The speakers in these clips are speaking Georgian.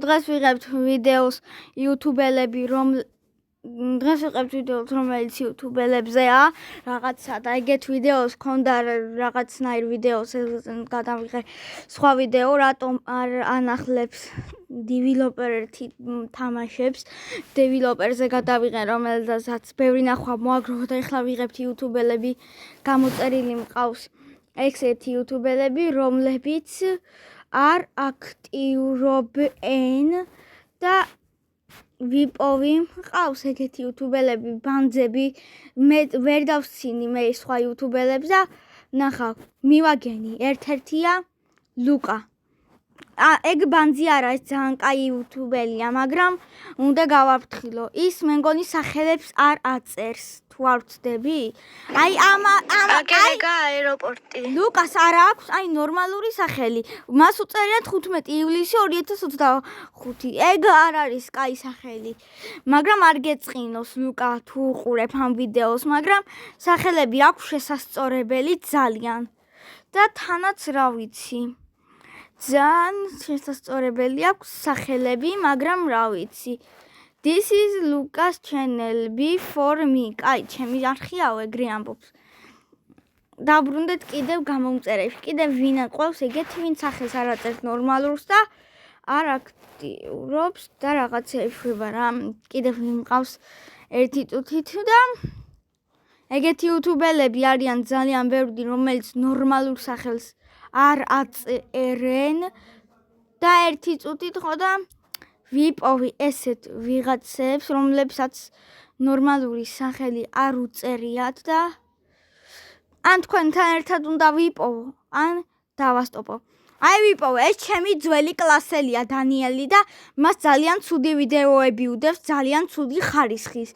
დღეს ვიღებთ ვიდეოს იუთუბელები, რომელიც იუთუბელებზეა, რაღაცა და ეგეთ ვიდეოს ქონდა რაღაცნაირ ვიდეოს გადავიღე სხვა ვიდეო, რატომ არ ანახლებს დეველოპერ ერთი თამაშებს, დეველოპერზე გადავიღე, რომელსაც ბევრი ნახვა მოაგროვა და ეხლა ვიღებთ იუთუბელები, გამოწერილი მყავს ესეთი იუთუბელები, რომლებიც არ აქტიურობენ და ვიპოვი მყავს ეგეთი იუთუბელები, ბანძები, მე ვერ დავსცინი მე სხვა იუთუბელებს და ნახავ, მივაგენი, ერთ-ერთია ლუკა. ეგ ბანძი არა, ეს ძალიან კაი იუთუბელია, მაგრამ უნდა გავაფრთხილო. ის მე მგონი სახელებს არ აწერს. თუ არ ვცდები? აი აგერეგა აეროპორტი. ლუკას არა აქვს აი ნორმალური სახელი. მას უწერია 15 ივლისი 2025. ეგ არ არის კაი სახელი. მაგრამ არ გეწყინოს ლუკა თუ უყურებ ამ ვიდეოს, მაგრამ სახელები აქვს შესასწორებელი ძალიან. და თანაც რა ვიცი. ძალიან შესასწორებელი აქვს სახელები, მაგრამ რა ვიცი. This is Lucas channel before me. აი, ჩემი არხიაო ეგრე ამბობს. დაბრუნდეთ კიდევ გამომწერებში. კიდევ ვინ აყვავს ეგეთი, ვინ სახეს არ აწერს ნორმალურს და არ აქტიურობს და რაღაცეებს შვება რა. კიდევ ვინ მყავს ერთი წუთით და ეგეთი იუთუბელები არიან ძალიან ბევრი, რომელიც ნორმალურ სახელს არ აწერენ და ერთი წუთით ხო და ვიპოვი ესეთ ვიღაცებს, რომლებსაც ნორმალური სახელი არ უწერიათ და ან თქვენთან ერთად უნდა ვიპოვო, ან დავასტოპო. აი ვიპოვე, ეს ჩემი ძველი კლასელია დანიელი და მას ძალიან ცუდი ვიდეოები უდევს, ძალიან ცუდი ხარისხის.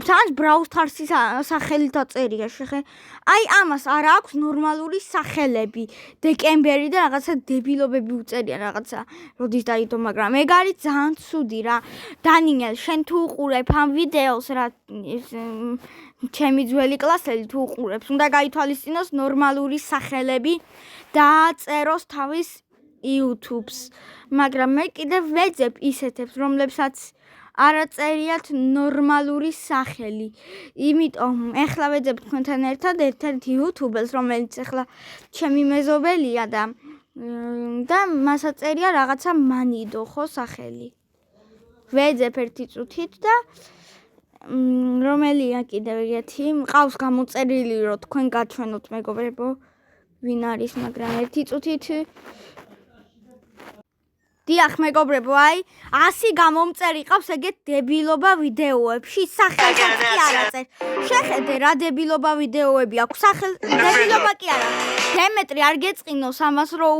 თან Brawl Stars-ის სახელით აწერია, შეხე. აი ამას არ აქვს ნორმალური სახელები. დეკემბერი და რაღაცა დებილობები უწერია რაღაცა. როდის დაიდო, მაგრამ ეგ არის ძალიან ცუდი რა. დანიელ, შენ თუ უყურებ ამ ვიდეოს რა ჩემი ძველი კლასელი თუ უყურებს, უნდა გაითვალისწინოს ნორმალური სახელები და წეროს თავის YouTube-ს. მაგრამ მე კიდევ ვეძებ ისეთებს, რომლებსაც არ აწერიათ ნორმალური სახელი. იმიტომ ეხლა ვეძებ თქვენთან ერთად ერთ-ერთ YouTube-ს, რომელიც ეხლა ჩემი მეზობელია და მას აწერია რაღაცა მანიდო ხო სახელი. ვეძებ ერთი წუთით და რომელია კიდევ ერთი მყავს გამოწერილი, რომ თქვენ გაჩვენოთ მეგობრებო, ვინ არის, მაგრამ ერთი წუთით დიახ მეგობრებო, აი 100 გამომწერი ყავს ეგეთ დებილობა ვიდეოებში, სახელსაც კი არ აწერს. შეხედე რა დებილობა ვიდეოები აქვს, სახელ დებილობა კი არა. დემეტრი არ გეწყინოს ამას რომ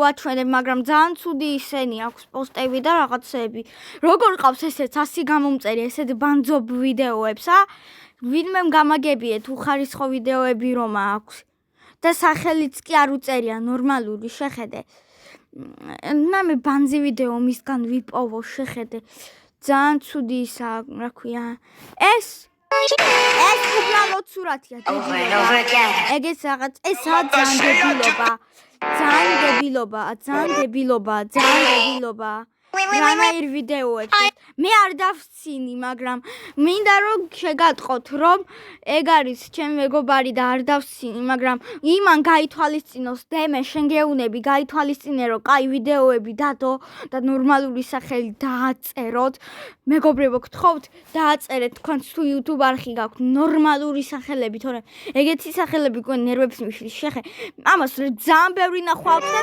უაჩვენებ, მაგრამ ძალიან ცუდი ისენი აქვს პოსტები და რაღაცეები. როგორ ყავს ესეც 100 გამომწერი ესეთ ბანძობ ვიდეოებს, ვინმე გამაგებიეთ უხარისხო ვიდეოები რომ აქვს. და სახელიც კი არ უწერია ნორმალური, შეხედე. მე ბანძი ვიდეო მისგან ვიპოვო, შეხედე. ძალიან ცუდი ისა, რა ქვია. ეს უბრალოდ სურათია დებილობა. ეგეც რაღაც, ესაა ძალიან დებილობა. რანაირ ვიდეოებში. მე არ დავსცინი, მაგრამ მინდა რომ შეგატყოთ, რომ ეგ არის ჩემი მეგობარი და არ დავსცინი, მაგრამ იმან გაითვალისწინოს დემე, შენ გეუნები, გაითვალისწინე, რომ კაი ვიდეოები დადო და ნორმალური სახელი დააწეროთ. მეგობრებო, გთხოვთ, დააწერეთ თქვენს თუ YouTube არხი გაქვთ ნორმალური სახელები, თორემ ეგეთი სახელები თქვენ ნერვებს მიშლის, შეხე. ამას ძალიან ბევრი ნახვა აქვს და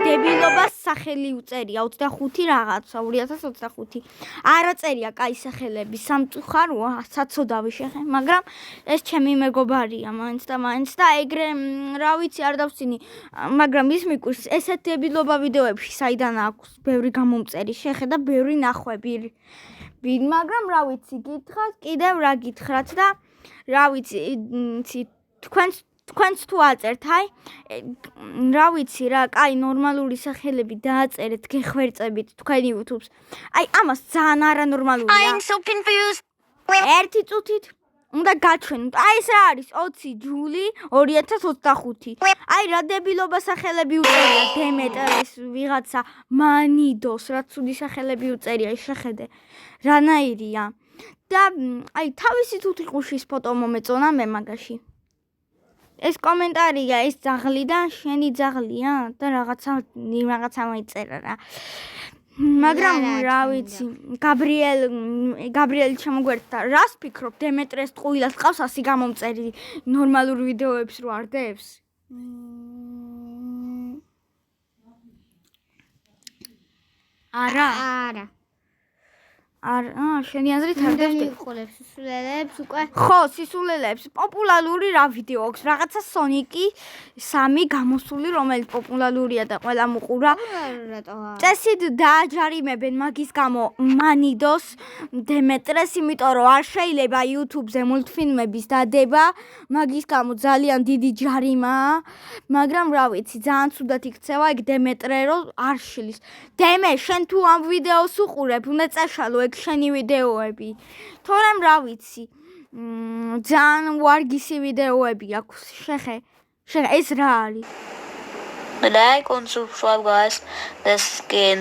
დებილობას სახელი უწერია 25 რაღაცა 2025. არ აწერია კაი სახელები, სამწუხაროა, საცოდავი შეხე, მაგრამ ეს ჩემი მეგობარია მაინც და ეგრე რა ვიცი არ დავსცინი, მაგრამ ის მიკურს ესეთ დებილობა ვიდეოებში საიდან აქვს ბევრი გამომწერი შეხე და ბევრი ნახვები. მაგრამ რა ვიცი, გითხრათ, კიდევ რა გითხრათ და რა ვიცი, თქვენც თუ აწერთ, აი, რა ვიცი რა, კაი ნორმალური სახელები დააწერეთ, გეხვერწებით თქვენ YouTube-ს. აი, ამას ძალიან არანორმალურია. I'm so confused. ერთი წუთით უნდა გაჩვენოთ. აი ეს რა არის 20 ჯული 2025. აი რა დებილობა სახელები უწერია დემეტრეს ვიღაცა მანიდოს რა ცუდი სახელები უწერია შეხედე. რანაირია. და აი თავისი თუთიყუშის ფოტო მომეწონა მე მაგაში. ეს კომენტარია, ეს ძაღლი და შენი ძაღლია და რაღაცა მოიწერა რა. მაგრამ რა ვიცი, გაბრიელი ჩამოგვერთა. რას ფიქრობ, დემეტრეს ტყუილას ყავს 100 გამომწერი ნორმალურ ვიდეოებს რო არ დევს? არა. შენი აზრით არ მიყოლებს სისულელებს უკვე. ხო, სისულელებს. პოპულარული რა ვიდეო აქვს? რაღაცა სონიკი 3 გამოსული, რომელიც პოპულარულია და ყველა მოყურა. წესით დააჯარიმებენ მაგის გამო მანიდოს დემეტრეს, იმიტომ რომ არ შეიძლება YouTube-ზე მულტფილმების დადება, მაგის გამო ძალიან დიდი ჯარიმაა. მაგრამ რა ვიცი, ძალიან ცუდად იქცევა ეგ დემეტრე რომ არ შლის. დემე, შენ თუ ამ ვიდეოს უყურებ, უნდა წაშალო ეგ შენი ვიდეოები. თორემ რა ვიცი, ძალიან ვარგისი ვიდეოები აქვს. შეხე, ეს რა არის? Like and subscribe guys the skin.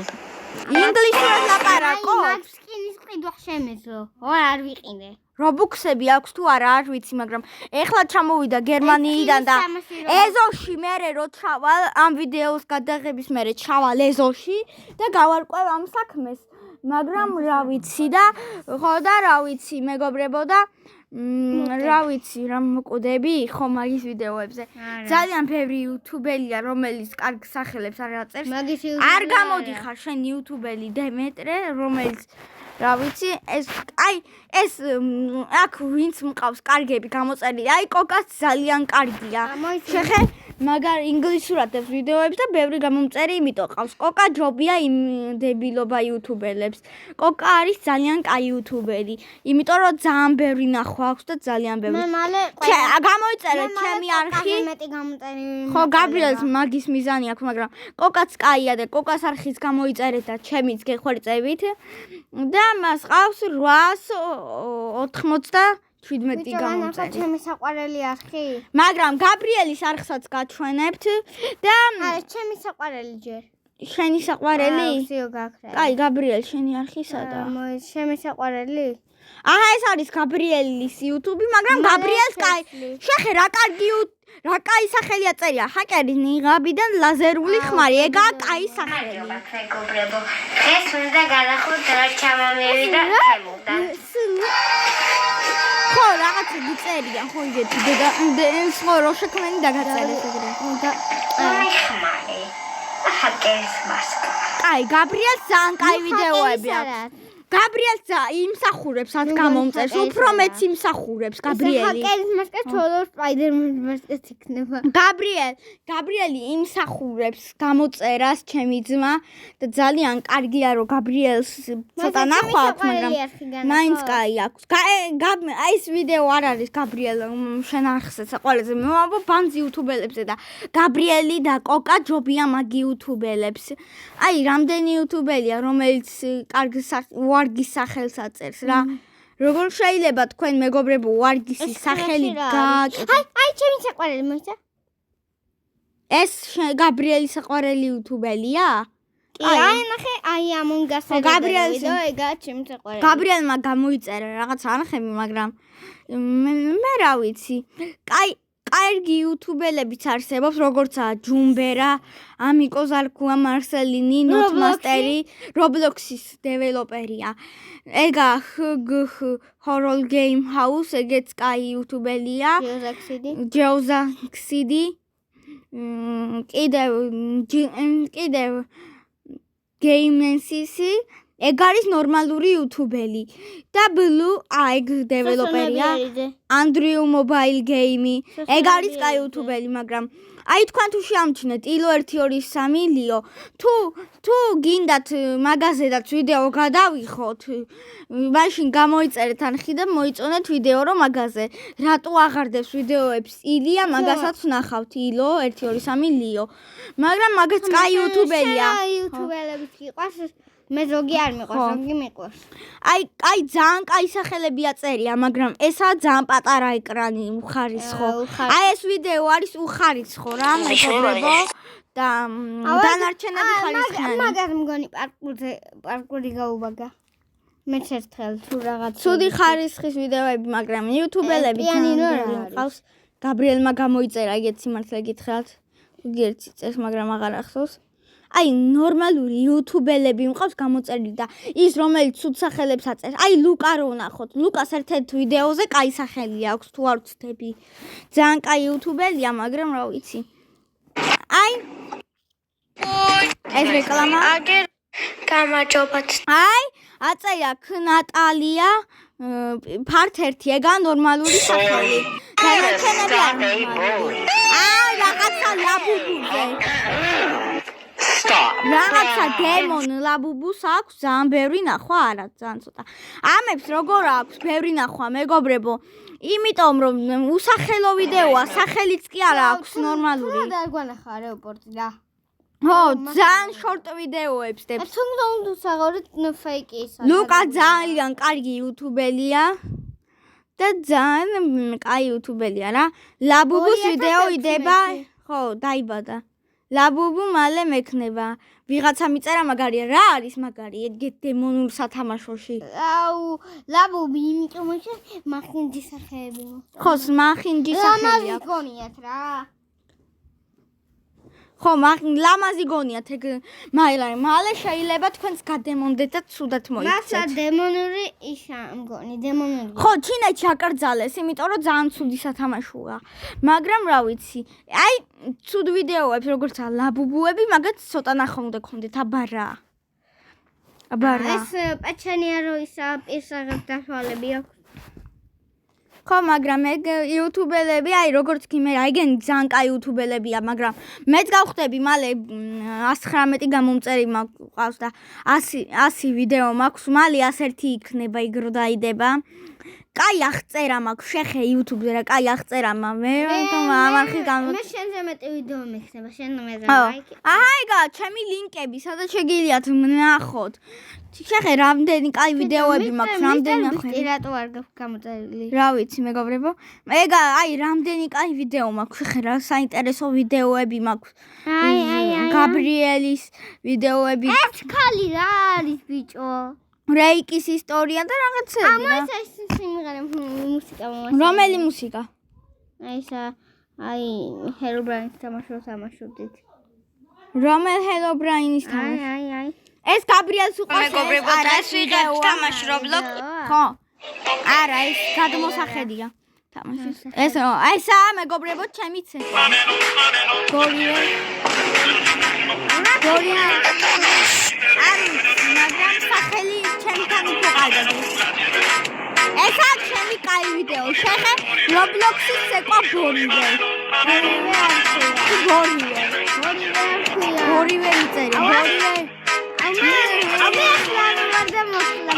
ინგლისურად ლაპარაკობს? მაგ სკინის ყიდვა შემეძლო. არ ვიყიდე. რობუქსები აქვს თუ არა არ ვიცი, მაგრამ ეხლა ჩამოვიდა გერმანიიდან და ეზოში მერე რო ჩავალ ამ ვიდეოს გადაღების მერე ჩავალ ეზოში და გავარკვევ ამ საქმეს. მაგრამ რა ვიცი და ხო და რა ვიცი მეგობრებო და რა ვიცი რა მოკვდები ხო მაგის ვიდეოებზე ძალიან ბევრი იუთუბერია რომელიც კარგ სახელებს არ აწერს არ გამოდიხარ შენ იუთუბერი დემეტრე რომელიც რა ვიცი ეს აქ ვინც მყავს კარგები გამოწერილი აი კოკას ძალიან კარგია შეხე მაგარ ინგლისურად ეს ვიდეოებს და ბევრი გამომწერი იმიტომ ყავს კოკა ჯობია იმ დებილობა იუთუბერებს კოკა არის ძალიან კაი იუთუბერი იმიტომ რომ ძალიან ბევრი ნახვა აქვს და ძალიან ბევრი მე მალე გამოიწერე ჩემი არხი ხო გაბრიელს მაგის მიზანი აქვს მაგრამ კოკაც კაია და კოკას არხის გამოიწერეთ და ჩემიც გეხვერწებით და მას ყავს 897 გამომწერი. ჩემი საყვარელი არხი. მაგრამ გაბრიელის არხსაც გაჩვენებთ და არა, ჩემი საყვარელი ჯერ. შენი საყვარელი? ვსიო გაქრა. კაი, გაბრიელ, შენი არხი სადაა? ჩემი საყვარელი. აჰა, ეს არის გაბრიელის YouTube, მაგრამ გაბრიელს კაი. შეხე რა კაი სახელი აწერია. ჰაკერი ნიღაბიდან ლაზერული ხმარი. ეგაა კაი სახელი. მეგობრებო, ეს უნდა გადახოთ რა ჩამამევიდა თემოდან. ხო, რაღაცა გიწერია, ხო იგეთი და სხვა რო შექმენი დაგაწერეთ ეგრე. აი ხმარი. ჰაკერის მასკა. კაი, გაბრიელს ძალიან კაი ვიდეოები აქვს. გაბრიელს იმსახურებს ათ გამომწერს, უფრო მეც იმსახურებს გაბრიელი. ჰაკერის მასკა თოლო სპაიდერმენის მასკაც იქნება. გაბრიელი იმსახურებს გამოწერას ჩემი ძმა და ძალიან კარგია რომ გაბრიელს ცოტა ნახვა აქვს, მაგრამ მაინც კაი აქვს. აი ეს ვიდეო არ არის გაბრიელ შენ არხზე საყვალეზე. მე ვამბობ ბანძ იუთუბერებზე და გაბრიელი და კოკა ჯობია მაგ იუთუბერებს. აი რამდენი იუთუბერია რომელიც კარგ ვარგის სახელს აწერს რა. როგორ შეიძლება თქვენ მეგობრებო ვარგისის სახელი გააკეთოთ? აი ჩემი საყვარელი მოიცა? ეს გაბრიელის საყვარელი იუთუბერია? კი, აი ნახე, აი ამონგასა ვიდეო ეგაა ჩემი საყვარელი. გაბრიელმა გამოიწერა რაღაცა არხები, მაგრამ მე რა ვიცი. კარგი იუთუბერებიც არსებობს, როგორცაა ჯუმბერა, ამიკო ზარქუა, მარსელინი, ნოტმასტერი, რობლოქსის დეველოპერია. ეგა HGH Horror Game House, ეგეც კაი იუთუბერია. Geozaxidi. კიდევ GameNCC ეგ არის ნორმალური იუთუბერი და Blue Egg დეველოპერია Andrew Mobile Game ეგ არის კაი იუთუბერი მაგრამ აი თქვენ თუ შეამჩნეთ ილო 1 2 3 ლიო თუ გინდათ მაგაზედაც ვიდეო გადავიხოთ მაშინ გამოიწერეთ არხი და მოიწონეთ ვიდეო რომ მაგაზე რატო აღარდებს ვიდეოებს ილია მაგასაც ვნახავთ ილო 1 2 3 ლიო მაგრამ მაგაც კაი იუთუბერია იუთუბერები გიყვარს მე ზოგი არ მიყვარს, ზოგი მიყვარს. აი ძალიან კაი სახელები აწერია, მაგრამ ესაა ძალიან პატარა ეკრანი, უხარისხო. აი ეს ვიდეო არის უხარისხო რა, მეგობრებო და დანარჩენები ხარისხიანი. მაგას მგონი პარკური გაუბაგა. მეც ერთხელ თუ რაღაც ცუდი ხარისხის ვიდეოები, მაგრამ იუთუბელები მყავს. გაბრიელმა გამოიწერა ეგეთ სიმართლე გითხრათ. გერცი წერს, მაგრამ აღარ ახსოვს. აი ნორმალური იუთუბელები მყავს გამოწერილი და ის რომელიც ცუდ სახელებს აწერს. აი ლუკა რო ნახოთ. ლუკას ერთ-ერთ ვიდეოზე კაი სახელი აქვს თუ არ ვცდები. ძალიან კაი იუთუბელია, მაგრამ რა ვიცი. აი ეს რეკლამა. აგერ გამარჯობათ. აი აწერია ნატალია part 1 ეგა ნორმალური სახელი. დანარჩენები არ ნორმალური. აი რაღაცა ლაბუბუზე. რაღაცა დემონ ლაბუბუს აქვს ძალიან ბევრი ნახვა არა ძალიან ცოტა. ამებს როგორ აქვს ბევრი ნახვა მეგობრებო? იმიტომ რომ უსახელო ვიდეოა, სახელიც კი არა აქვს ნორმალური. და არ გვანახა აეროპორტი და. ხო, ძალიან შორტ ვიდეოებს დებს. თუნდაც უნდა საღორით ფეიკი ისა. ლუკა ძალიან კარგი იუთუბელია. და ძალიან კაი იუთუბელია რა. ლაბუბუს ვიდეო იდება, ხო, დაიბადა. ლაბუბუ მალე მექნება. ვიღაცა მიწერა მაგარია, რა არის მაგარი ეგეთ დემონურ სათამაშოში? აუ, ლაბუბი იმიტომ მახინჯი სახეები. ხო, მახინჯი სახელი აქვს. გონიათ რა. ხო, ლამაზი გონიათ ეგ, მაგრამ მალე შეიძლება თქვენს გადემონდეთ და ცუდად მასა მოიქცეთ. დემონური ისა მგონი, დემონური. ხო, ჩინეთში აკრძალეს, იმიტომ რომ ძალიან ცუდი სათამაშოა. მაგრამ რა ვიცი, აი ცუდ ვიდეოებს როგორც ლაბუბუები, მაგაც ცოტა ნახვა უნდა გქონდეთ, აბარა. აბარა. ეს პაჩანია რო ისა პირსაღებს დაშვალები აქვს. ხო, მაგრამ ეგ იუთუბელები, აი როგორც კი მე, აიგენი ძალიან კაი იუთუბელებია, მაგრამ მეც გავხდები, მალე 119 გამომწერი მაქვს და 100 ვიდეო მაქვს, მალე 101 იქნება იგ რო დაიდება. კაი აღწერა მაქვს, შეხე იუთუბზე რა, კაი აღწერა მე ამარხი მე შენზე მეტი ვიდეო მეხსნება, შენ მეზე აჰა, ლაიკი. ეგა ჩემი ლინკები, სადაც შეგიძლიათ ნახოთ. შეხე რამდენი კაი ვიდეოები მაქვს, რამდენი ნახე. რატო არ გაქვს გამოწერილი? რა ვიცი მეგობრებო. ეგა აი რამდენი კაი ვიდეო მაქვს, შეხე რა საინტერესო ვიდეოები მაქვს. გაბრიელის ვიდეოები, ეს ხალი რა არის ბიჭო? რეიკის ისტორია და რაღაცები რა. ეს სიმღერა მუსიკა მომასწრე. რომელი მუსიკა? აი ისა აი ჰერობრაინის თამაშობდით. რომელ ჰელობრაინის თამაში? აი. ეს გაბრიელს უყურებს. მეგობრებო, დღეს ვიღებ თამაშ Roblox. ხო. არა, ეს გადმოსახედია. თამაშის. ესაა მეგობრებო, ჩემი ცეცხლი. გორია. მაგრამ სახელი ჩემთან უფრო კარგია. ესა ჩემი კაი ვიდეო. შეხე Roblox-ის ცეკვა ბორივე. ბორივე იწერი, ბორივე. ამე ახლა მომდა მოსლა.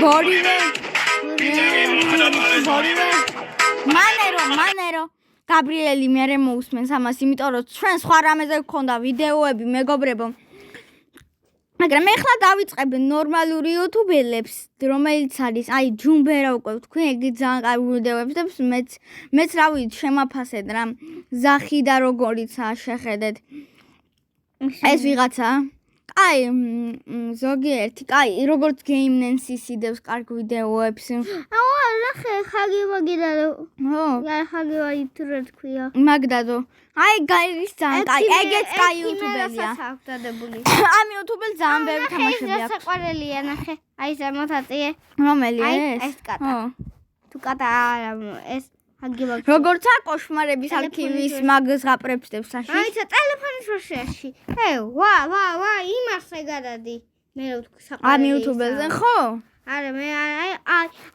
ბორივე. მანერო. გაბრიელი მე მოусმენს ამას, იმიტომ რომ ჩვენ სხვა რამეზე გქონდა ვიდეოები, მეგობრებო. მაგრამ მე ხლა დავიწყებ ნორმალური იუთუბელებს, რომელიც არის, აი ჯუმბერა უკვე თქვი, იგი ძალიან კარგი ვიდეოებს და მეც რა ვიცი, შემაფასეთ რა. ზახი და როგორიცაა შეხედეთ. ეს ვიღაცა აი ზოგიერთი, კაი, როგორც GameNancy იდევს კარგ ვიდეოებს. აუ, ნახე, ხაგივაგი და ხო, ხაგივაგი თუ რა თქვია. მაგდადო. აი გაირის ძალიან კაი, ეგეც კაი იუთუბელია. ამ იუთუბელს ძალიან ბევრი თამაშები აქვს. ეს საყვარელია, ნახე. აი ზემოთ აწიე. რომელი აი, ეს? ეს კატა. თუ კატა ეს ხაგივაგი. როგორცა კოშმარების არქივის მაგს გაპრეფდებს საში. აი, ტელეფონის როშეაში. ვა, იმას ეგადადი. მე რო თქვი საყვარელი. ამ იუთუბელზე ხო? არა, მე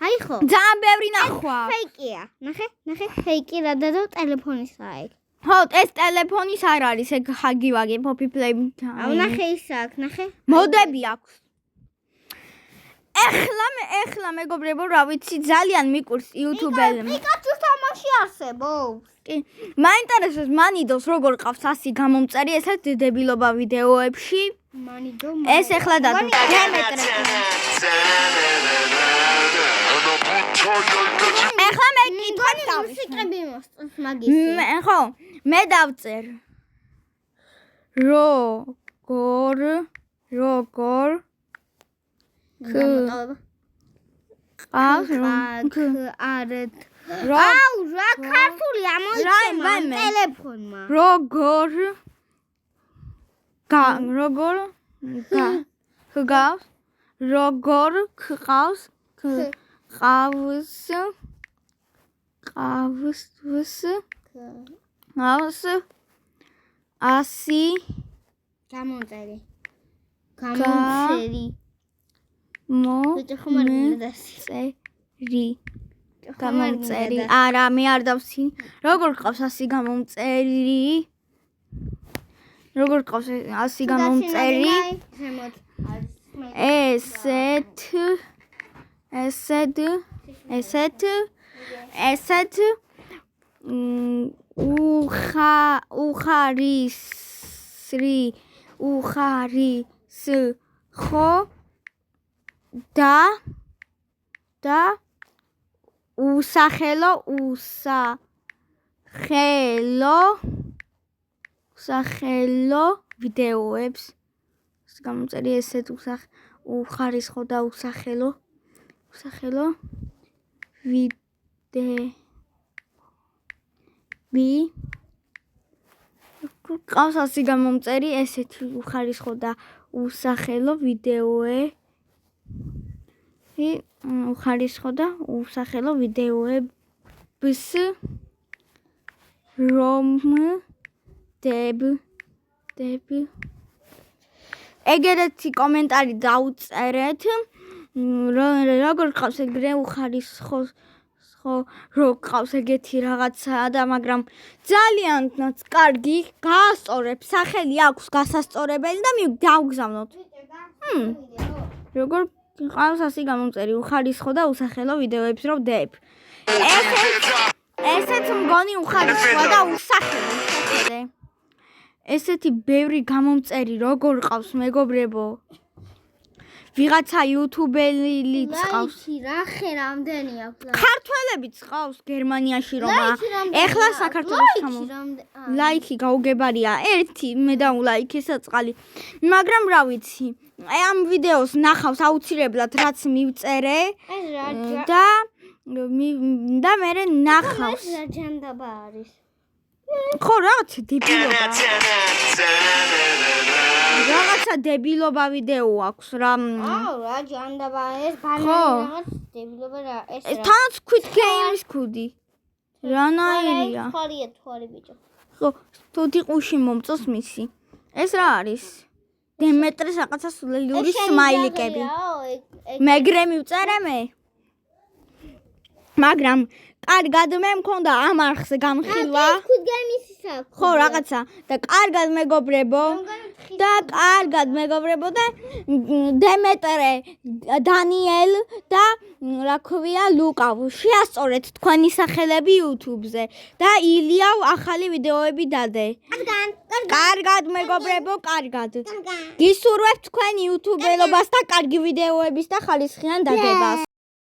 აი ხო. ძალიან ბევრი ნახვა. ფეიკია. ნახე, ფეიკი რა და ტელეფონისაა ეგ. ხო, ეს ტელეფონის არ არის, ეგ ხაგივაგი, Poppy Play. აუ, ნახე ის აქვს, ნახე. მოდები აქვს. ეხლა მეგობრებო, რა ვიცი, ძალიან მიყურს იუთუბელს. პიკაჩუს თამაში არსებობს. კი. მაინტერესებს მანიდოს როგორ ყავს 100 გამომწერი ესეთ დებილობა ვიდეოებში. მანიდო. ეს ახლა დადო. დემეტრე. ახლა მე კითხვას დავისვენ. სიტყვები მოსწონს მაგისი. ხო, მე დავწერ. როგორ ყავს აუ, რა ქართული ამოიწონა ტელეფონმა. როგორ ყავს ყავს 100 გამომწერი. გამომწერი. არა, მე არ დავსი. როგორ ყავს 100 გამომწერი? როგორ ყავს 100 გამომწერი? ესეთ უხარისხო და უსახელო ვიდეოებს გამომწერი ესეთ უხარისხო და უსახელო ვიდეოები ყავს 100 გამომწერი ესეთი უხარისხო და უსახელო ვიდეოებს ეგერეთი კომენტარი დაუწერეთ როგორ ყავს ეგრე უხარისხო რო ყავს ეგეთი რაღაცა და მაგრამ ძალიან კარგი გაასწორებ სახელი აქვს გასასწორებელი და დავგზავნოთ როგორ ყავს 100 გამომწერი უხარისხო და უსახელო ვიდეოებს რო ვდებ ესეც მგონი უხარისხოა და usახელო ესეთი ბევრი გამომწერი როგორ ყავს მეგობრებო ვიღაცა იუთუბერიც ყავს რა ხე რამდენი აქვს ქართველებიც ყავს გერმანიაში რომ ეხლა საქართველოს ჩამო ლაიქი გაუგებარია ერთი მე დაულაიქე საწყალი მაგრამ რა ვიცი ამ ვიდეოს ნახავს აუცილებლად რაც მივწერე და მე ნახავს რა ჯანდაბა არის ხო რაღაცა დებილობა ვიდეო აქვს რა აუ რა ჯანდაბა ეს ბანანი რაღაც დებილობა რა ეს თანაც Squid Game-ის ქუდი რანაირია თვალი ბიჭო ხო თოთი ყუში მომწოს მისი ეს რა არის დემეტრეს რაღაცა სულელიური სმაილიკები მეგრე მივწერე მე მაგრამ კარგად მე მქონდა ამ არხზე გამხილვა ხო რაღაცა და კარგად მეგობრებო და დემეტრე დანიელ და რა ქვია ლუკა შეასწორეთ თქვენი სახელები YouTube-ზე და ილიავ ახალი ვიდეოები დადე კარგად მეგობრებო კარგად გისურვებთ თქვენ YouTube-ელობას და კარგი ვიდეოების და ხალისხიან დადებას